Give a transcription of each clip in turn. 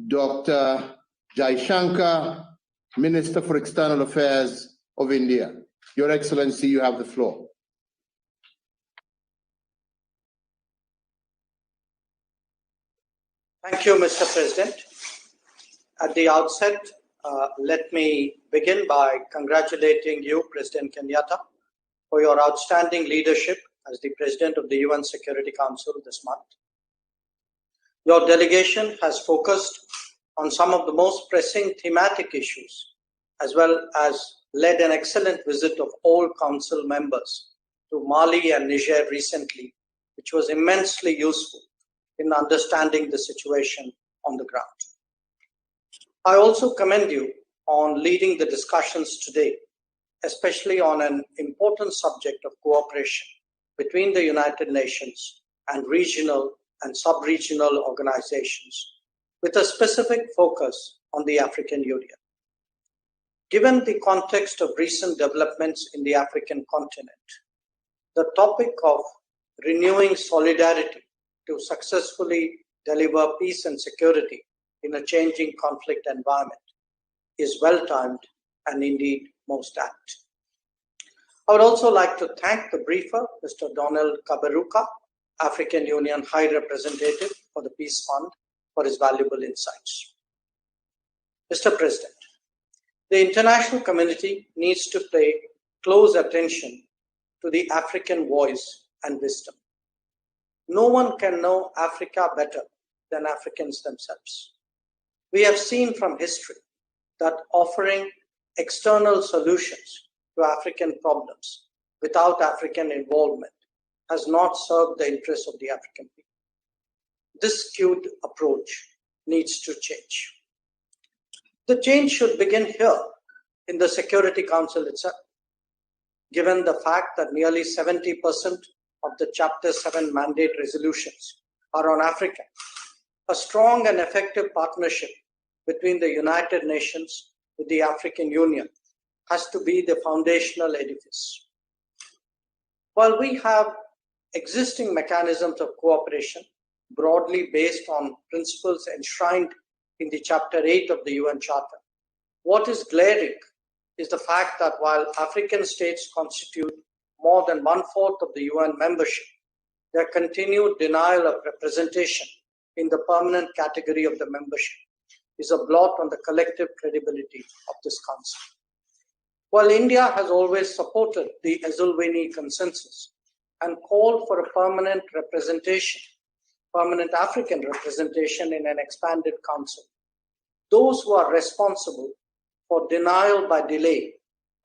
Dr. Jaishankar, Minister for External Affairs of India. Your Excellency, you have the floor. Thank you, Mr. President. At the outset, let me begin by congratulating you, President Kenyatta, for your outstanding leadership as the President of the UN Security Council this month. Your delegation has focused on some of the most pressing thematic issues, as well as led an excellent visit of all Council members to Mali and Niger recently, which was immensely useful in understanding the situation on the ground. I also commend you on leading the discussions today, especially on an important subject of cooperation between the United Nations and regional and sub-regional organizations, with a specific focus on the African Union. Given the context of recent developments in the African continent, the topic of renewing solidarity to successfully deliver peace and security in a changing conflict environment is well-timed and indeed most apt. I would also like to thank the briefer, Mr. Donald Kaberuka, African Union High Representative for the Peace Fund, for his valuable insights. Mr. President, the international community needs to pay close attention to the African voice and wisdom. No one can know Africa better than Africans themselves. We have seen from history that offering external solutions to African problems without African involvement has not served the interests of the African people. This skewed approach needs to change. The change should begin here in the Security Council itself, given the fact that nearly 70% of the Chapter 7 mandate resolutions are on Africa. A strong and effective partnership between the United Nations with the African Union has to be the foundational edifice. While we have existing mechanisms of cooperation broadly based on principles enshrined in the Chapter 8 of the UN Charter, what is glaring is the fact that while African states constitute more than 1/4 of the UN membership, their continued denial of representation in the permanent category of the membership is a blot on the collective credibility of this Council. While India has always supported the Esselwini Consensus and called for a permanent representation, permanent African representation in an expanded Council, those who are responsible for denial by delay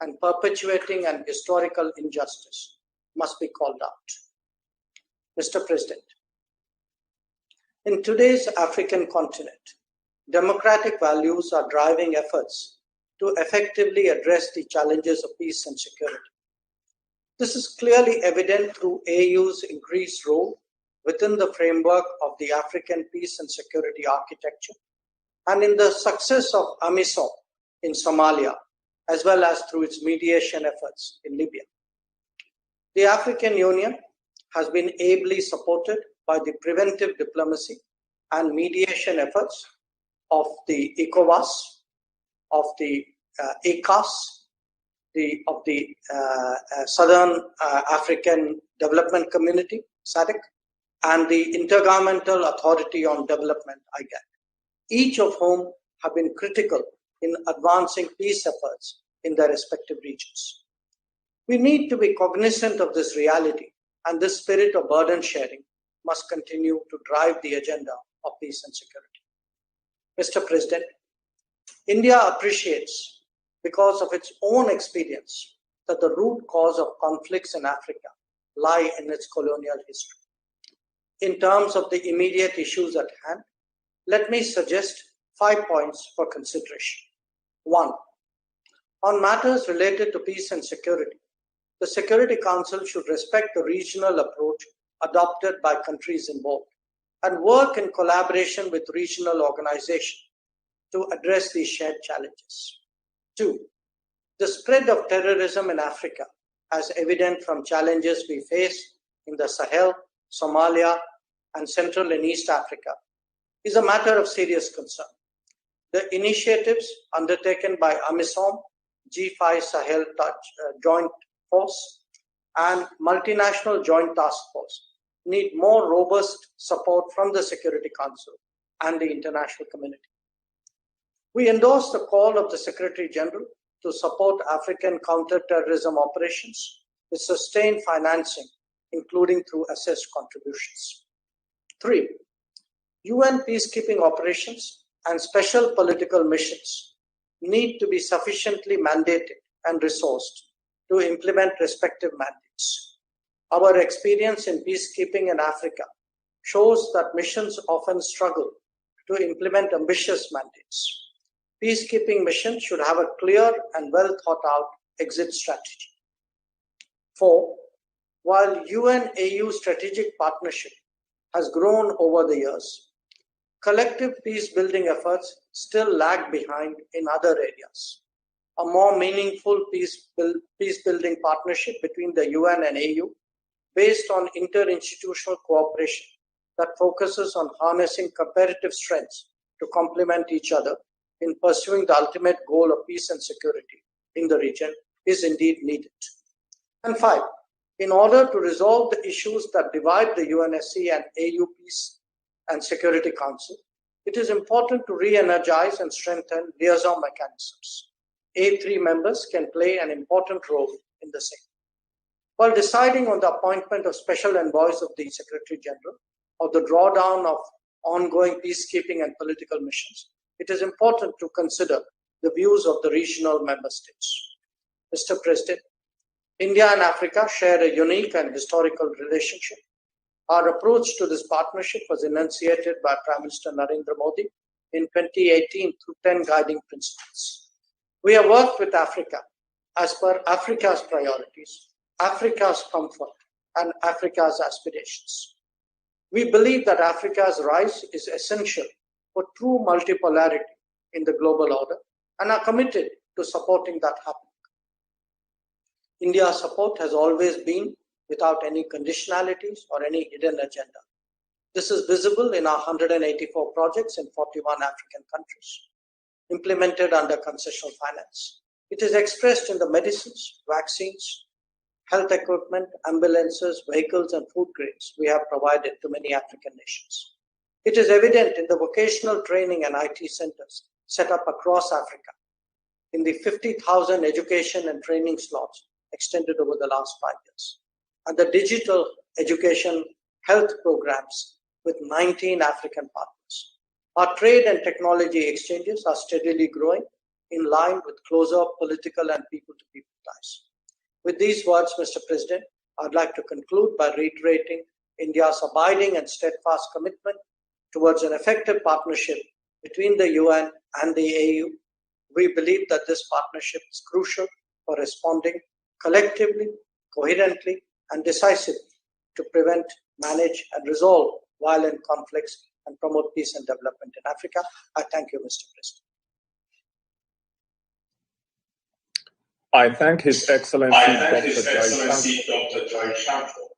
and perpetuating an historical injustice must be called out. Mr. President, in today's African continent, democratic values are driving efforts to effectively address the challenges of peace and security. This is clearly evident through AU's increased role within the framework of the African peace and security architecture and in the success of AMISOM in Somalia, as well as through its mediation efforts in Libya. The African Union has been ably supported by the preventive diplomacy and mediation efforts of the ECOWAS, of the ECAS, of the Southern African Development Community, SADC, and the Intergovernmental Authority on Development, IGAD, each of whom have been critical in advancing peace efforts in their respective regions. We need to be cognizant of this reality, and this spirit of burden sharing must continue to drive the agenda of peace and security. Mr. President, India appreciates, because of its own experience, that the root cause of conflicts in Africa lie in its colonial history. In terms of the immediate issues at hand, let me suggest 5 points for consideration. 1. On matters related to peace and security, the Security Council should respect the regional approach adopted by countries involved and work in collaboration with regional organizations to address these shared challenges. 2. The spread of terrorism in Africa, as evident from challenges we face in the Sahel, Somalia, and Central and East Africa, is a matter of serious concern. the initiatives undertaken by AMISOM, G5 Sahel Joint Force, and Multinational Joint Task Force need more robust support from the Security Council and the international community. We endorse the call of the Secretary General to support African counter-terrorism operations with sustained financing, including through assessed contributions. 3. UN peacekeeping operations and special political missions need to be sufficiently mandated and resourced to implement respective mandates. Our experience in peacekeeping in Africa shows that missions often struggle to implement ambitious mandates. Peacekeeping missions should have a clear and well thought out exit strategy. 4. While UN-AU strategic partnership has grown over the years, collective peace-building efforts still lag behind in other areas. A more meaningful peace-building partnership between the UN and AU based on interinstitutional cooperation that focuses on harnessing comparative strengths to complement each other in pursuing the ultimate goal of peace and security in the region is indeed needed. And 5, in order to resolve the issues that divide the UNSC and AU Peace and Security Council, it is important to re-energize and strengthen liaison mechanisms. A3 members can play an important role in the same. While deciding on the appointment of special envoys of the Secretary General or the drawdown of ongoing peacekeeping and political missions, it is important to consider the views of the regional member states. Mr. President, India and Africa share a unique and historical relationship. Our approach to this partnership was enunciated by Prime Minister Narendra Modi in 2018 through 10 guiding principles. We have worked with Africa as per Africa's priorities, Africa's comfort, and Africa's aspirations. We believe that Africa's rise is essential for true multipolarity in the global order and are committed to supporting that happening. India's support has always been without any conditionalities or any hidden agenda. This is visible in our 184 projects in 41 African countries, implemented under concessional finance. It is expressed in the medicines, vaccines, health equipment, ambulances, vehicles, and food grains we have provided to many African nations. It is evident in the vocational training and IT centers set up across Africa, in the 50,000 education and training slots extended over the last 5 years, and the digital education health programs with 19 African partners. Our trade and technology exchanges are steadily growing in line with closer political and people-to-people ties. With these words, Mr. President, I'd like to conclude by reiterating India's abiding and steadfast commitment towards an effective partnership between the UN and the AU. We believe that this partnership is crucial for responding collectively, coherently, and decisively to prevent, manage, and resolve violent conflicts and promote peace and development in Africa. I thank you, Mr. President. I thank His Excellency Dr. Jaishankar.